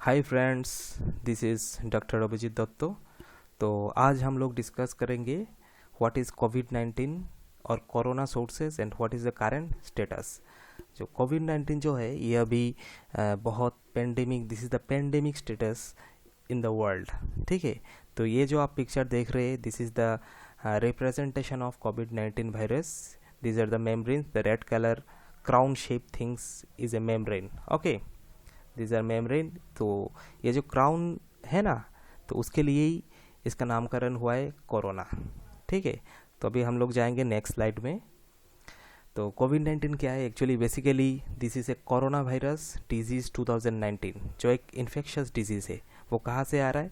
Hi friends, this is doctor Abhijit Dutta. तो आज हम लोग डिस्कस करेंगे व्हाट इज़ कोविड-19 और corona sources and what is the current status. जो कोविड-19 जो है ये अभी बहुत pandemic, this is the pandemic status in the world. ठीक है, तो ये जो आप पिक्चर देख रहे हैं this is the representation of कोविड-19 virus. These are the membrane, the red colour crown shape things is a membrane. Okay, these are membrane. तो ये जो क्राउन है ना, तो उसके लिए ही इसका नामकरण हुआ है कोरोना। ठीक है, तो अभी हम लोग जाएंगे नेक्स्ट स्लाइड में। तो कोविड-19 क्या है actually? Basically this is a corona virus disease 2019, जो एक इन्फेक्शस डिजीज़ है। वो कहाँ से आ रहा है?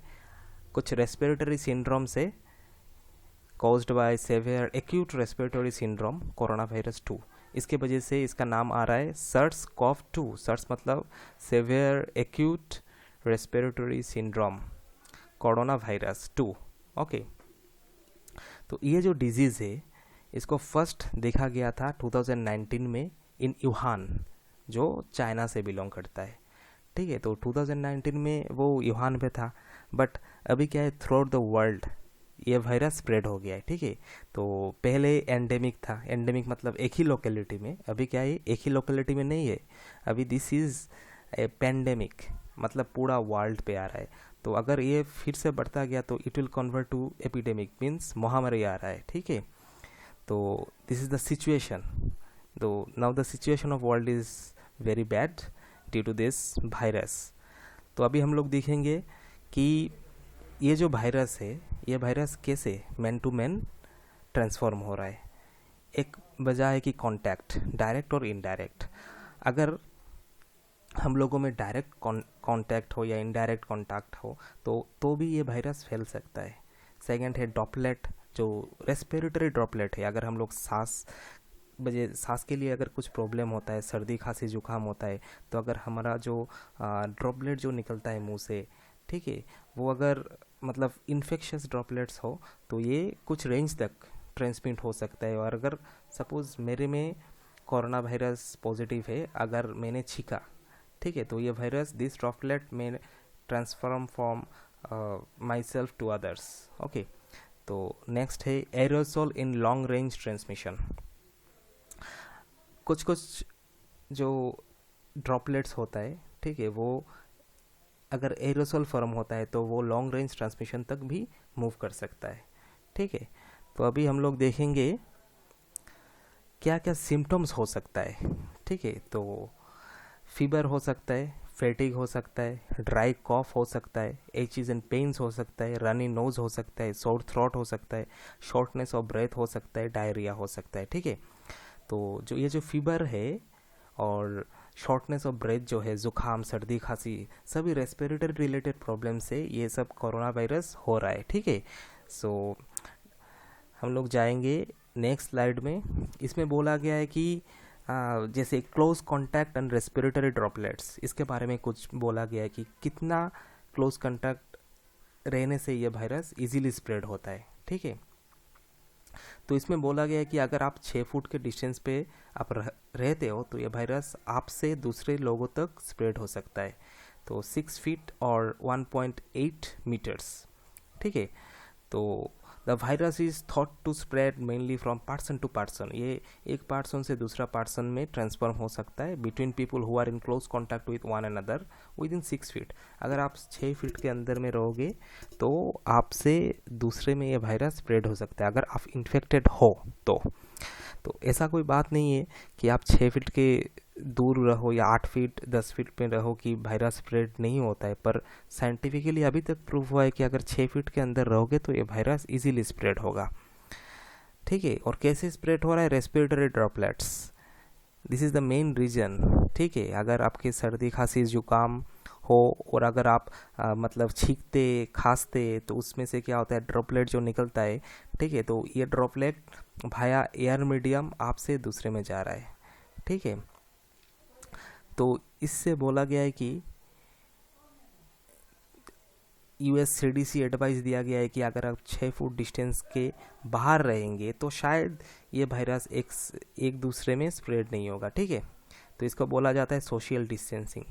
कुछ रेस्पिरेटरी सिंड्रोम से, caused by severe acute respiratory syndrome corona virus 2। इसके वजह से इसका नाम आ रहा है सर्स कॉव 2। सर्स मतलब severe acute respiratory syndrome corona virus 2। Okay, तो ये जो डिजीज़ है इसको फर्स्ट देखा गया था 2019 में इन यूहान, जो चाइना से बिलोंग करता है। ठीक है, तो 2019 में वो यूहान पे था, बट अभी क्या है, थ्रू आउट द वर्ल्ड ये वायरस स्प्रेड हो गया है। ठीक है, तो पहले एंडेमिक था, एंडेमिक मतलब एक ही लोकेलिटी में। अभी क्या है, एक ही लोकेलिटी में नहीं है, अभी दिस इज़ ए पेंडेमिक, मतलब पूरा वर्ल्ड पे आ रहा है। तो अगर ये फिर से बढ़ता गया तो it will convert to epidemic, means महामारी आ रहा है। ठीक है, तो दिस इज़ द सिचुएशन। तो now the situation of world is very bad due to this virus. तो अभी हम लोग देखेंगे कि ये जो वायरस है, ये वायरस कैसे मैन टू मैन ट्रांसफॉर्म हो रहा है। एक वजह है कि कांटेक्ट, डायरेक्ट और इनडायरेक्ट। अगर हम लोगों में डायरेक्ट कांटेक्ट हो या इनडायरेक्ट कांटेक्ट हो तो भी ये वायरस फैल सकता है। सेकंड है ड्रॉपलेट, जो रेस्पिरेटरी ड्रॉपलेट है। अगर हम लोग सांस के लिए अगर कुछ प्रॉब्लम होता है, सर्दी खांसी जुकाम होता है, तो अगर हमारा जो ड्रॉपलेट जो निकलता है मुंह से, ठीक है, वो अगर मतलब इन्फेक्शस ड्रॉपलेट्स हो तो ये कुछ रेंज तक ट्रांसमिट हो सकता है। और अगर सपोज़ मेरे में कोरोना वायरस पॉजिटिव है, अगर मैंने छींका, ठीक है, तो ये वायरस दिस ड्रॉपलेट में transform from myself to others. Okay, तो नेक्स्ट है aerosol in long range transmission. कुछ कुछ जो ड्रॉपलेट्स होता है, ठीक है, वो अगर एरोसोल फॉर्म होता है तो वो लॉन्ग रेंज ट्रांसमिशन तक भी मूव कर सकता है। ठीक है, तो अभी हम लोग देखेंगे क्या क्या सिम्टम्स हो सकता है। ठीक है, तो फीवर हो सकता है, फैटिग हो सकता है, ड्राई कॉफ हो सकता है, एचेस एंड पेन्स हो सकता है, रनी नोज हो सकता है, सोर थ्रोट हो सकता है, शॉर्टनेस ऑफ ब्रेथ हो सकता है, डायरिया हो सकता है। ठीक है, तो जो ये जो फीवर है और शॉर्टनेस ऑफ ब्रेथ जो है, जुकाम, सर्दी, खांसी, सभी रेस्पिरेटरी रिलेटेड प्रॉब्लम से ये सब कोरोना वायरस हो रहा है। ठीक है, सो हम लोग जाएंगे नेक्स्ट स्लाइड में। इसमें बोला गया है कि जैसे close contact and respiratory droplets, इसके बारे में कुछ बोला गया है कि कितना क्लोज कॉन्टैक्ट रहने से ये वायरस इजीली स्प्रेड होता है। ठीक है, तो इसमें बोला गया है कि अगर आप 6 फुट के डिस्टेंस पे आप रहते हो तो ये वायरस आपसे दूसरे लोगों तक स्प्रेड हो सकता है। तो 6 फीट और 1.8 मीटर्स। ठीक है, तो the virus is thought to spread mainly from person to person. ये एक पर्सन से दूसरा पर्सन में ट्रांसफॉर्म हो सकता है between people who are in close contact with one another within 6 feet. अगर आप 6 फीट के अंदर में रहोगे तो आपसे दूसरे में ये वायरस स्प्रेड हो सकता है, अगर आप इन्फेक्टेड हो तो ऐसा कोई बात नहीं है कि आप 6 फीट के दूर रहो या 8 फीट 10 फीट में रहो कि वायरस स्प्रेड नहीं होता है। पर साइंटिफिकली अभी तक प्रूव हुआ है कि अगर 6 फीट के अंदर रहोगे तो ये वायरस इजीली स्प्रेड होगा। ठीक है, और कैसे स्प्रेड हो रहा है? Respiratory droplets, this is the main reason. ठीक है, अगर आपकी सर्दी खांसी जुकाम हो और अगर आप मतलब छींकते खांसते तो उसमें से क्या होता है, ड्रॉपलेट जो निकलता है, ठीक है, तो ये ड्रॉपलेट भाया एयर मीडियम आपसे दूसरे में जा रहा है। ठीक है, तो इससे बोला गया है कि USCDC एडवाइस दिया गया है कि अगर आप 6 फुट डिस्टेंस के बाहर रहेंगे तो शायद ये वायरस एक दूसरे में स्प्रेड नहीं होगा। ठीक है, तो इसको बोला जाता है सोशल डिस्टेंसिंग।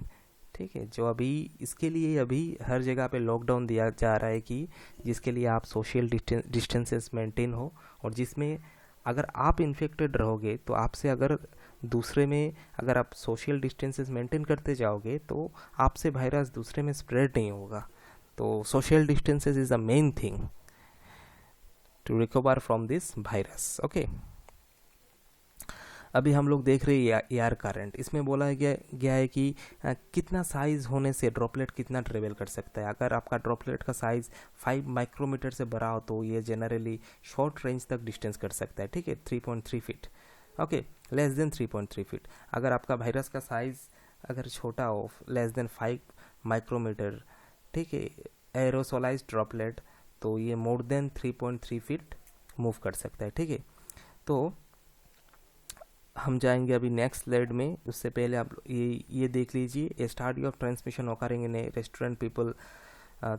ठीक है। जो अभी इसके लिए अभी हर जगह पे लॉकडाउन दिया जा रहा है कि जिसके लिए आप सोशल डिस्टेंसेस मेंटेन हो, और जिसमें अगर आप इन्फेक्टेड रहोगे तो आपसे अगर दूसरे में अगर आप सोशल डिस्टेंसेस मेंटेन करते जाओगे तो आपसे वायरस दूसरे में स्प्रेड नहीं होगा। तो social distances is the main thing to recover from this virus. Okay, अभी हम लोग देख रहे हैं एयर करंट। इसमें बोला गया है कि कितना साइज होने से ड्रॉपलेट कितना ट्रेवल कर सकता है। अगर आपका ड्रॉपलेट का साइज 5 माइक्रोमीटर से बड़ा हो तो ये जनरली शॉर्ट रेंज तक डिस्टेंस कर सकता है, ठीक है, 3.3 feet. Okay, less than 3.3 feet. अगर आपका वायरस का साइज अगर छोटा हो, लेस देन 5 माइक्रोमीटर, ठीक है, एरोसोलाइज ड्रॉपलेट, तो ये मोर देन 3.3 फीट मूव कर सकता है, ठीक है। तो हम जाएंगे अभी नेक्स्ट स्लाइड में। उससे पहले आप ये देख लीजिए, study of transmission occurring in restaurant people.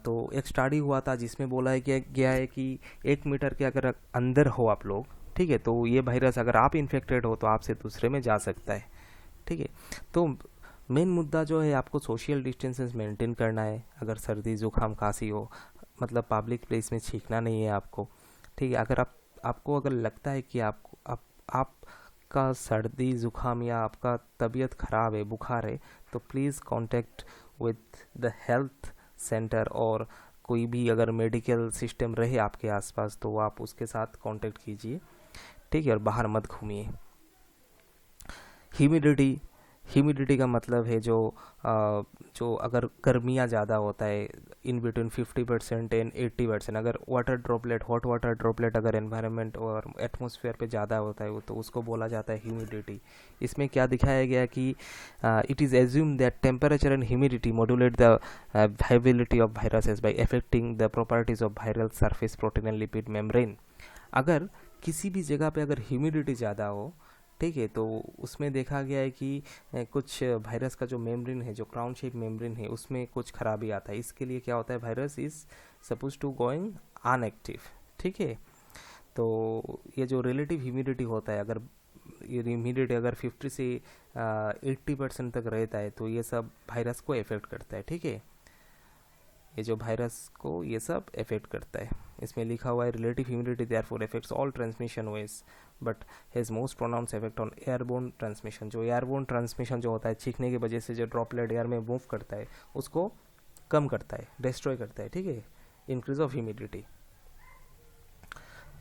तो एक स्टडी हुआ था जिसमें बोला गया है कि 1 मीटर के अगर अंदर हो आप लोग, ठीक है, तो ये वायरस अगर आप इन्फेक्टेड हो तो आपसे दूसरे में जा सकता है, ठीक है। तो मेन मुद्दा जो है, आपको सोशल डिस्टेंसेस मेंटेन करना है। अगर सर्दी जुकाम खांसी हो, मतलब पब्लिक प्लेस में छींकना नहीं है आपको, ठीक है। अगर आपको अगर लगता है कि आपका सर्दी जुकाम या आपका तबीयत ख़राब है, बुखार है, तो please contact with the health centre, और कोई भी अगर मेडिकल सिस्टम रहे आपके आसपास तो आप उसके साथ कांटेक्ट कीजिए, ठीक है, और बाहर मत घूमिए। ह्यूमिडिटी का मतलब है जो अगर गर्मियाँ ज़्यादा होता है, इन बिटवीन 50% एंड 80%, अगर हॉट वाटर ड्रॉपलेट अगर एनवायरनमेंट और एटमॉस्फेयर पे ज़्यादा होता है तो उसको बोला जाता है ह्यूमिडिटी। इसमें क्या दिखाया गया कि it is assume that temperature and humidity modulate the viability of viruses by affecting the properties of viral surface protein and lipid membrane. अगर किसी भी जगह पे अगर ह्यूमिडिटी ज़्यादा हो, ठीक है, तो उसमें देखा गया है कि कुछ वायरस का जो मेम्ब्रेन है, जो क्राउन शेप मेम्ब्रेन है, उसमें कुछ खराबी आता है। इसके लिए क्या होता है, virus is suppose to going unactive, ठीक है। तो ये जो रिलेटिव ह्यूमिडिटी होता है, अगर ये ह्यूमिडिटी अगर 50 से 80% तक रहता है तो ये सब वायरस को इफेक्ट करता है, ठीक है। ये जो वायरस को ये सब इफेक्ट करता है। इसमें लिखा हुआ है relative humidity therefore affects all transmission ways but has most pronounce effect on airborne transmission. जो एयरबोर्न ट्रांसमिशन जो होता है, छींकने की वजह से जो ड्रॉपलेट एयर में मूव करता है उसको कम करता है, डिस्ट्रॉय करता है, ठीक है, इंक्रीज ऑफ ह्यूमिडिटी।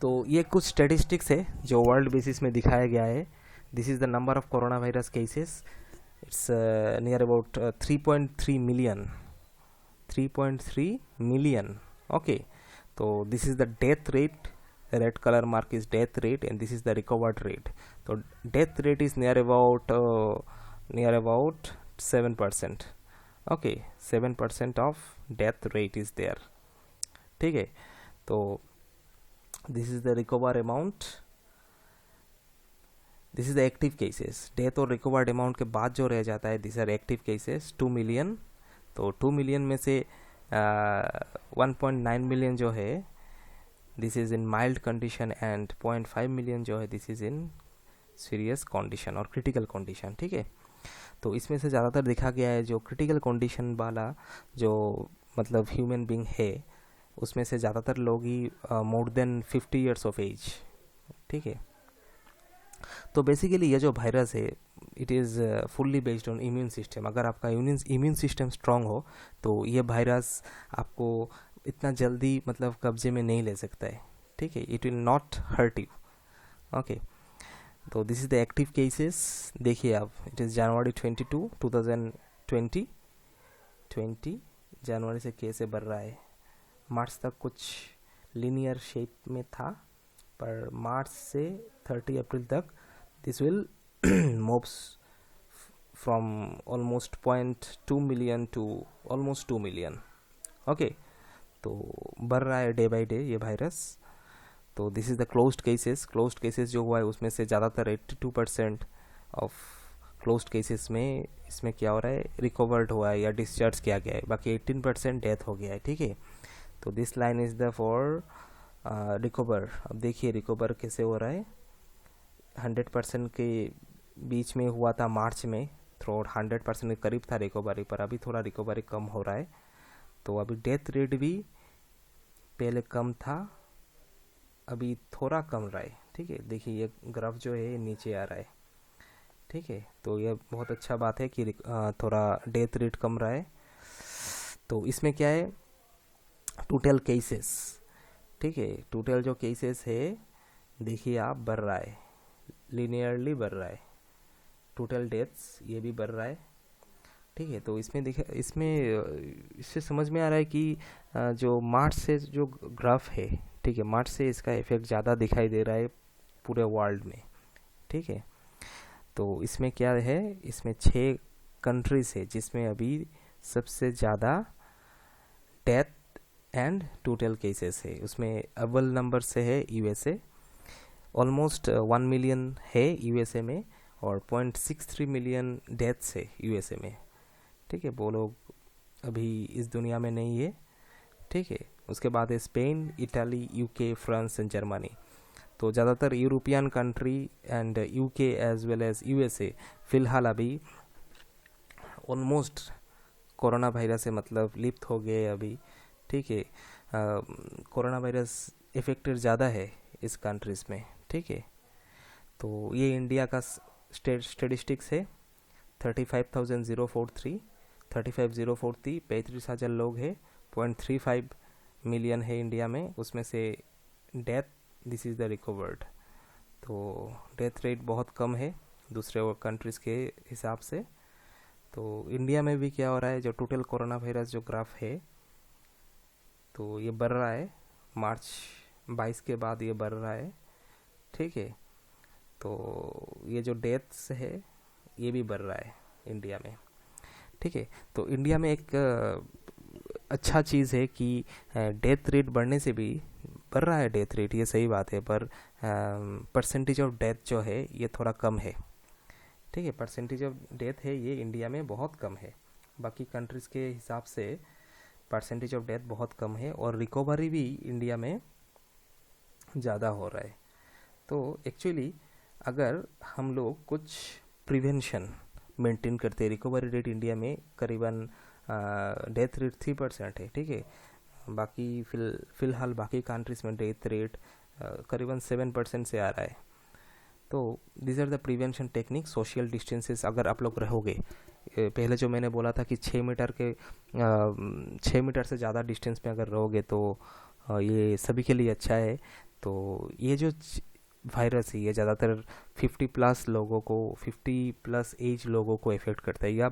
तो ये कुछ स्टेटिस्टिक्स है जो वर्ल्ड बेसिस में दिखाया गया है। This is the number of corona virus cases, it's near about 3.3 million. Okay, तो this is the death rate, red colour mark is death rate and this is the recovered rate. तो death rate is near about 7%। Okay, 7% of death rate is there, ठीक है। तो this is the recover amount, this is the active cases. Death और recovered amount के बाद जो रह जाता है, this are active cases 2 million. तो 2 मिलियन में से 1.9 मिलियन जो है this is in mild condition and 0.5 million जो है this is in serious condition और क्रिटिकल कंडीशन, ठीक है। तो इसमें से ज़्यादातर देखा गया है जो क्रिटिकल कंडीशन वाला जो मतलब ह्यूमन बीइंग है, उसमें से ज़्यादातर लोग ही more than 50 years of age, ठीक है। तो बेसिकली ये जो वायरस है it is fully based on immune system. अगर आपका इम्यून सिस्टम स्ट्रांग हो तो ये वायरस आपको इतना जल्दी मतलब कब्जे में नहीं ले सकता है, ठीक है, it will not hurt you. Okay, तो this is the active cases. देखिए आप, इट इज़ जनवरी 22 2020 जनवरी से केस बढ़ रहा है। मार्च तक कुछ लीनियर शेप में था, पर मार्च से 30 अप्रैल तक this will moves from almost 0.2 million to almost 2 million। Okay, तो बढ़ रहा है डे बाय डे ये वायरस। तो this is the closed cases जो हुआ है उसमें से ज़्यादातर 82% ऑफ क्लोज्ड केसेस में इसमें क्या हो रहा है, रिकवर्ड हुआ है या डिस्चार्ज किया गया है, बाकी 18% डेथ हो गया है, ठीक है। तो this line is the for recover. अब देखिए रिकवर कैसे हो रहा है, 100% के बीच में हुआ था मार्च में, थ्रू 100% के करीब था रिकवरी, पर अभी थोड़ा रिकवरी कम हो रहा है। तो अभी डेथ रेट भी पहले कम था, अभी थोड़ा कम रहा है। ठीक है, देखिए ये ग्राफ जो है नीचे आ रहा है। ठीक है, तो ये बहुत अच्छा बात है कि थोड़ा डेथ रेट कम रहा है। तो इसमें क्या है, टोटल केसेस, ठीक है, टोटल जो केसेस है देखिए आप बढ़ रहा है, लिनियरली बढ़ रहा है। टोटल डेथ्स ये भी बढ़ रहा है। ठीक है, तो इसमें देखिए, इससे समझ में आ रहा है कि जो मार्च से जो ग्राफ है, ठीक है, मार्च से इसका इफेक्ट ज़्यादा दिखाई दे रहा है पूरे वर्ल्ड में। ठीक है, तो इसमें क्या है, इसमें 6 कंट्रीज है जिसमें अभी सबसे ज़्यादा डेथ एंड टोटल केसेस है। उसमें अव्वल नंबर से है यूएसए, ऑलमोस्ट 1 मिलियन है यूएसए में, और 0.63 मिलियन डेथ्स है यूएसए में। ठीक है, वो लोग अभी इस दुनिया में नहीं है। ठीक है, उसके बाद है Spain, Italy, UK, France and Germany. तो ज़्यादातर European country and UK as well as USA फिलहाल अभी ऑलमोस्ट कोरोना वायरस से मतलब लिप्त हो गए अभी। ठीक है, कोरोना वायरस इफेक्टेड ज़्यादा है इस कंट्रीज़ में। ठीक है, तो ये इंडिया का स्टेटिस्टिक्स है। 35,043 35,043 लोग हैं, 0.35 मिलियन है इंडिया में। उसमें से death, this is the recovered. तो डेथ रेट बहुत कम है दूसरे कंट्रीज़ के हिसाब से। तो इंडिया में भी क्या हो रहा है, जो टोटल कोरोना वायरस जो ग्राफ है तो ये बढ़ रहा है, मार्च 22 के बाद ये बढ़ रहा है। ठीक है, तो ये जो डेथ्स है ये भी बढ़ रहा है इंडिया में। ठीक है, तो इंडिया में एक अच्छा चीज़ है कि डेथ रेट बढ़ने से भी बढ़ रहा है डेथ रेट, ये सही बात है, पर परसेंटेज ऑफ डेथ जो है ये थोड़ा कम है। ठीक है, परसेंटेज ऑफ डेथ है ये इंडिया में बहुत कम है, बाकी कंट्रीज़ के हिसाब से परसेंटेज ऑफ डेथ बहुत कम है, और रिकवरी भी इंडिया में ज़्यादा हो रहा है। तो एक्चुअली अगर हम लोग कुछ प्रिवेंशन मेंटेन करते, रिकवरी रेट इंडिया में करीबन डेथ रेट 3% है। ठीक है, बाकी फिलहाल बाकी कंट्रीज में डेथ रेट करीबन 7% से आ रहा है। तो this are the prevention technique. Social distances अगर आप लोग रहोगे, पहले जो मैंने बोला था कि 6 मीटर के 6 मीटर से ज़्यादा डिस्टेंस में अगर रहोगे तो ये सभी के लिए अच्छा है। तो ये जो वायरस है ये ज़्यादातर 50+ लोगों को, 50+ एज लोगों को इफ़ेक्ट करता है, या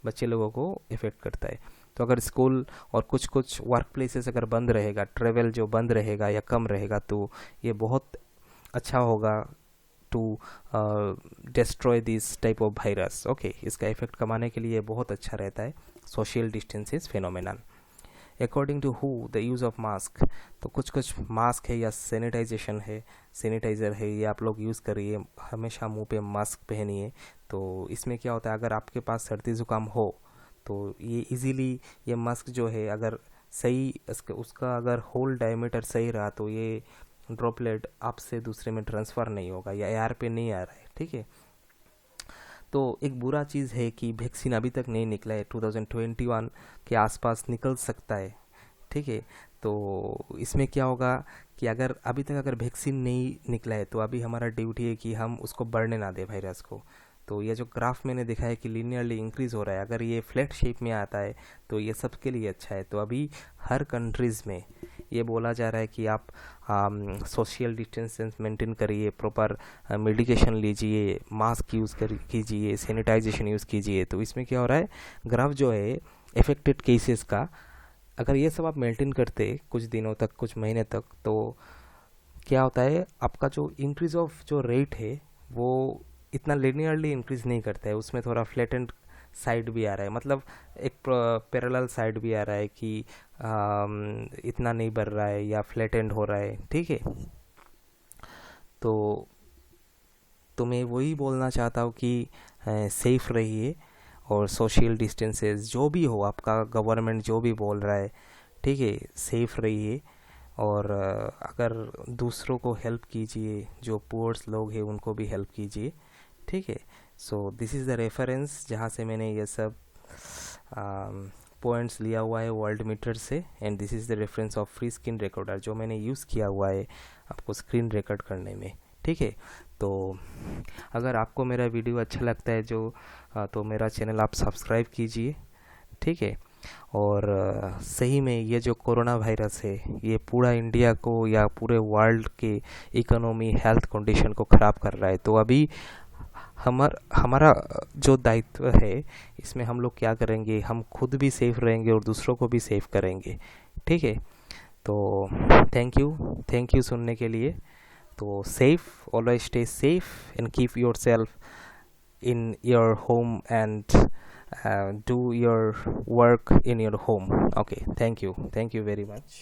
बच्चे लोगों को इफ़ेक्ट करता है। तो अगर स्कूल और कुछ वर्क प्लेसेस अगर बंद रहेगा, ट्रेवल जो बंद रहेगा या कम रहेगा, तो ये बहुत अच्छा होगा to destroy this type of virus. Okay, इसका इफेक्ट कमाने के लिए बहुत अच्छा रहता है social distances phenomenon. According to हु द यूज़ ऑफ मास्क, तो कुछ मास्क है या सैनिटाइज़र है, ये आप लोग यूज़ करिए, हमेशा मुंह पे मास्क पहनिए। तो इसमें क्या होता है, अगर आपके पास सर्दी ज़ुकाम हो तो ये इजीली ये मास्क जो है अगर सही उसका अगर होल डायमीटर सही रहा तो ये ड्रॉपलेट आपसे दूसरे में ट्रांसफ़र नहीं होगा या एयर पे नहीं आ रहा है। ठीक है, तो एक बुरा चीज़ है कि वैक्सीन अभी तक नहीं निकला है, 2021 के आसपास निकल सकता है। ठीक है, तो इसमें क्या होगा कि अगर अभी तक अगर वैक्सीन नहीं निकला है तो अभी हमारा ड्यूटी है कि हम उसको बढ़ने ना दें वायरस को। तो ये जो ग्राफ मैंने देखा है कि लीनियरली इंक्रीज़ हो रहा है, अगर ये फ्लैट शेप में आता है तो ये सबके लिए अच्छा है। तो अभी हर कंट्रीज़ में ये बोला जा रहा है कि आप सोशल डिस्टेंस मेंटेन करिए, प्रॉपर मेडिकेशन लीजिए, मास्क यूज़ कीजिए, सैनिटाइजेशन यूज़ कीजिए। तो इसमें क्या हो रहा है, ग्राफ जो है इफेक्टेड केसेस का, अगर ये सब आप मेंटेन करते कुछ दिनों तक, कुछ महीने तक, तो क्या होता है, आपका जो इंक्रीज ऑफ जो रेट है वो इतना लिनियरली इंक्रीज नहीं करता है, उसमें थोड़ा फ्लैटेंड साइड भी आ रहा है, मतलब एक पैरेलल साइड भी आ रहा है कि इतना नहीं बढ़ रहा है या फ्लैटेंड हो रहा है। ठीक है, तो मैं वही बोलना चाहता हूँ कि सेफ रहिए, और सोशल डिस्टेंसेस जो भी हो, आपका गवर्नमेंट जो भी बोल रहा है, ठीक है, सेफ रहिए। और अगर दूसरों को हेल्प कीजिए, जो पुअर्स लोग हैं उनको भी हेल्प कीजिए। ठीक है, so this is the reference जहाँ से मैंने ये सब पॉइंट्स लिया हुआ है वर्ल्ड मीटर से, and this is the reference of free screen recorder जो मैंने यूज़ किया हुआ है आपको स्क्रीन रिकॉर्ड करने में। ठीक है, तो अगर आपको मेरा वीडियो अच्छा लगता है तो मेरा चैनल आप सब्सक्राइब कीजिए। ठीक है, और सही में ये जो कोरोना वायरस है ये पूरा इंडिया को या पूरे वर्ल्ड के इकोनॉमी हेल्थ कंडीशन को ख़राब कर रहा है। तो अभी हमारा जो दायित्व है इसमें हम लोग क्या करेंगे, हम खुद भी सेफ रहेंगे और दूसरों को भी सेफ करेंगे। ठीक है, तो थैंक यू सुनने के लिए। तो safe, always stay safe and keep your self in your home and do your work in your home. Okay, thank you very much.